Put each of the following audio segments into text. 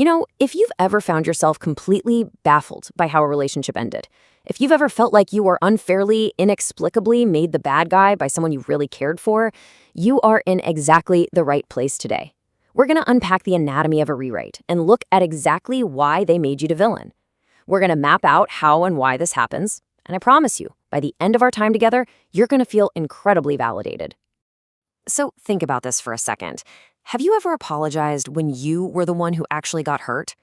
If you've ever found yourself completely baffled by how a relationship ended, if you've ever felt like you were unfairly, inexplicably made the bad guy by someone you really cared for, you are in exactly the right place today. We're going to unpack the anatomy of a rewrite and look at exactly why they made you the villain. We're going to map out how and why this happens, and I promise you, by the end of our time together, you're going to feel incredibly validated. So think about this for a second. Have you ever apologized when you were the one who actually got hurt?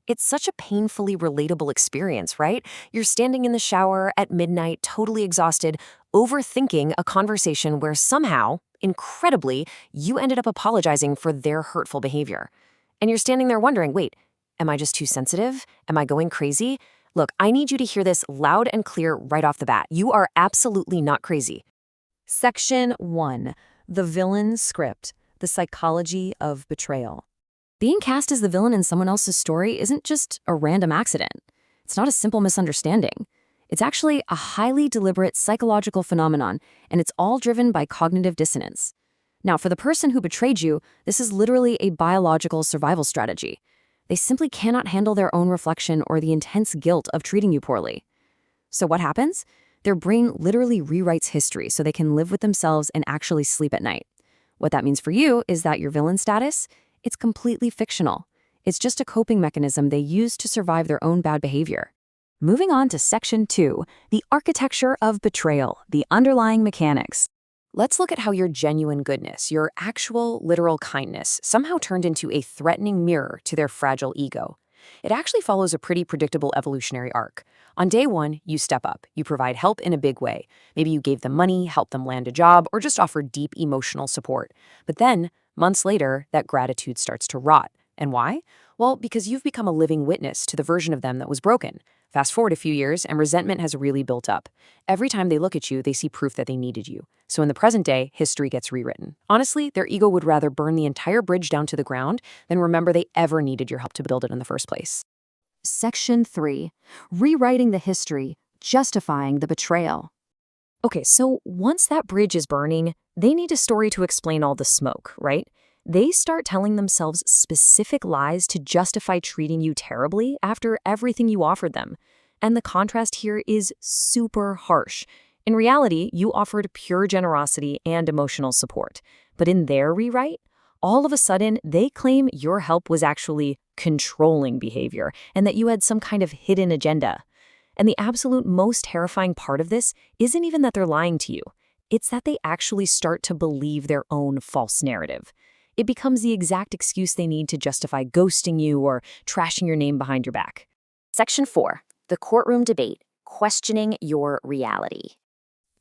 It's such a painfully relatable experience, right? You're standing in the shower at midnight, totally exhausted, overthinking a conversation where somehow, incredibly, you ended up apologizing for their hurtful behavior. And you're standing there wondering, wait, am I just too sensitive? Am I going crazy? Look, I need you to hear this loud and clear right off the bat. You are absolutely not crazy. Section 1. The Villain's Script. The Psychology of Betrayal. Being cast as the villain in someone else's story isn't just a random accident. It's not a simple misunderstanding. It's actually a highly deliberate psychological phenomenon, and it's all driven by cognitive dissonance. Now, for the person who betrayed you, this is literally a biological survival strategy. They simply cannot handle their own reflection or the intense guilt of treating you poorly. So what happens? Their brain literally rewrites history so they can live with themselves and actually sleep at night. What that means for you is that your villain status, it's completely fictional. It's just a coping mechanism they use to survive their own bad behavior. Moving on to Section 2, the architecture of betrayal, the underlying mechanics. Let's look at how your genuine goodness, your actual literal kindness, somehow turned into a threatening mirror to their fragile ego. It actually follows a pretty predictable evolutionary arc. On day one, you step up. You provide help in a big way. Maybe you gave them money, helped them land a job, or just offered deep emotional support. But then, months later, that gratitude starts to rot. And why? Well, because you've become a living witness to the version of them that was broken. Fast forward a few years, and resentment has really built up. Every time they look at you, they see proof that they needed you. So in the present day, history gets rewritten. Honestly, their ego would rather burn the entire bridge down to the ground than remember they ever needed your help to build it in the first place. Section 3. Rewriting the history, justifying the betrayal. Okay, so once that bridge is burning, they need a story to explain all the smoke, right? They start telling themselves specific lies to justify treating you terribly after everything you offered them. And the contrast here is super harsh. In reality, you offered pure generosity and emotional support. But in their rewrite, all of a sudden, they claim your help was actually controlling behavior and that you had some kind of hidden agenda. And the absolute most terrifying part of this isn't even that they're lying to you. It's that they actually start to believe their own false narrative. It becomes the exact excuse they need to justify ghosting you or trashing your name behind your back. Section 4. The courtroom debate, questioning your reality.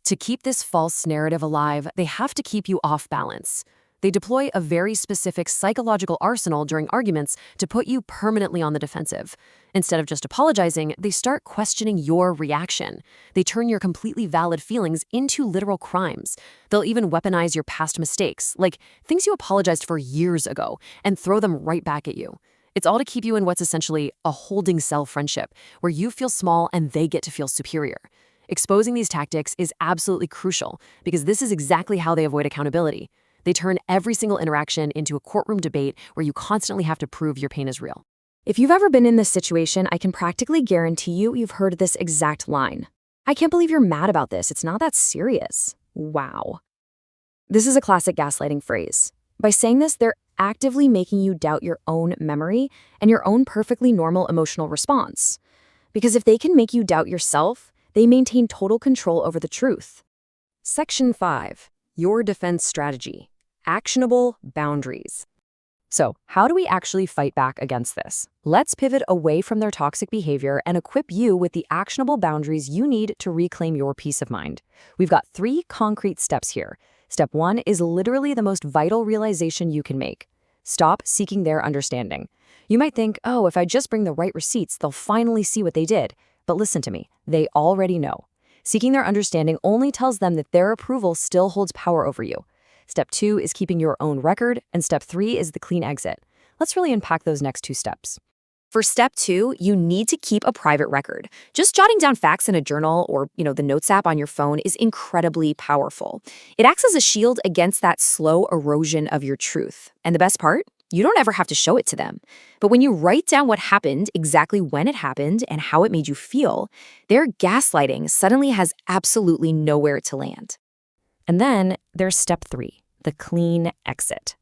To keep this false narrative alive, they have to keep you off balance. They deploy a very specific psychological arsenal during arguments to put you permanently on the defensive. Instead of just apologizing, they start questioning your reaction. They turn your completely valid feelings into literal crimes. They'll even weaponize your past mistakes, like things you apologized for years ago, and throw them right back at you. It's all to keep you in what's essentially a holding cell friendship, where you feel small and they get to feel superior. Exposing these tactics is absolutely crucial, because this is exactly how they avoid accountability. They turn every single interaction into a courtroom debate where you constantly have to prove your pain is real. If you've ever been in this situation, I can practically guarantee you've heard this exact line. I can't believe you're mad about this. It's not that serious. Wow. This is a classic gaslighting phrase. By saying this, they're actively making you doubt your own memory and your own perfectly normal emotional response. Because if they can make you doubt yourself, they maintain total control over the truth. Section 5. Your defense strategy. Actionable boundaries. So, how do we actually fight back against this? Let's pivot away from their toxic behavior and equip you with the actionable boundaries you need to reclaim your peace of mind. We've got 3 concrete steps here. Step 1 is literally the most vital realization you can make. Stop seeking their understanding. You might think, oh, if I just bring the right receipts, they'll finally see what they did. But listen to me, they already know. Seeking their understanding only tells them that their approval still holds power over you. Step 2 is keeping your own record, and step 3 is the clean exit. Let's really unpack those next 2 steps. For step 2, you need to keep a private record. Just jotting down facts in a journal or, the Notes app on your phone is incredibly powerful. It acts as a shield against that slow erosion of your truth. And the best part? You don't ever have to show it to them. But when you write down what happened, exactly when it happened, and how it made you feel, their gaslighting suddenly has absolutely nowhere to land. And then there's step 3, the clean exit.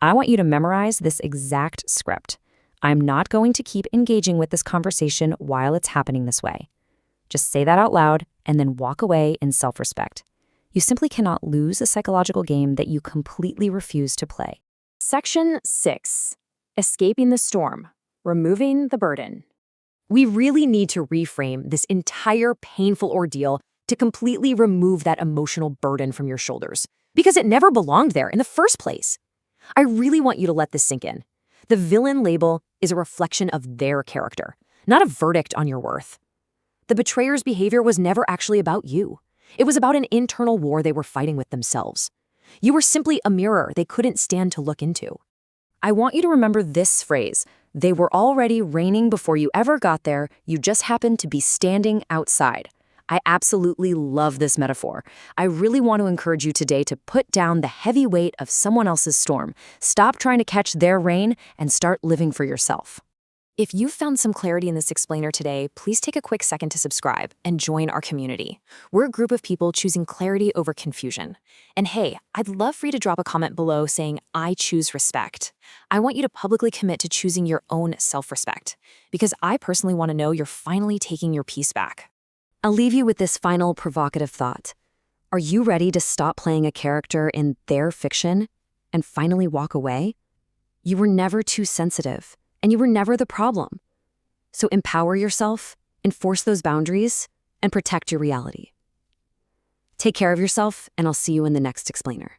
I want you to memorize this exact script. I'm not going to keep engaging with this conversation while it's happening this way. Just say that out loud and then walk away in self-respect. You simply cannot lose a psychological game that you completely refuse to play. Section 6. Escaping the storm. Removing the burden. We really need to reframe this entire painful ordeal to completely remove that emotional burden from your shoulders, because it never belonged there in the first place. I really want you to let this sink in. The villain label is a reflection of their character, not a verdict on your worth. The betrayer's behavior was never actually about you. It was about an internal war they were fighting with themselves. You were simply a mirror they couldn't stand to look into. I want you to remember this phrase: they were already raining before you ever got there, you just happened to be standing outside. I absolutely love this metaphor. I really want to encourage you today to put down the heavy weight of someone else's storm, stop trying to catch their rain, and start living for yourself. If you've found some clarity in this explainer today, please take a quick second to subscribe and join our community. We're a group of people choosing clarity over confusion. And hey, I'd love for you to drop a comment below saying, "I choose respect." I want you to publicly commit to choosing your own self-respect, because I personally want to know you're finally taking your peace back. I'll leave you with this final provocative thought. Are you ready to stop playing a character in their fiction and finally walk away? You were never too sensitive. And you were never the problem. So empower yourself, enforce those boundaries, and protect your reality. Take care of yourself, and I'll see you in the next explainer.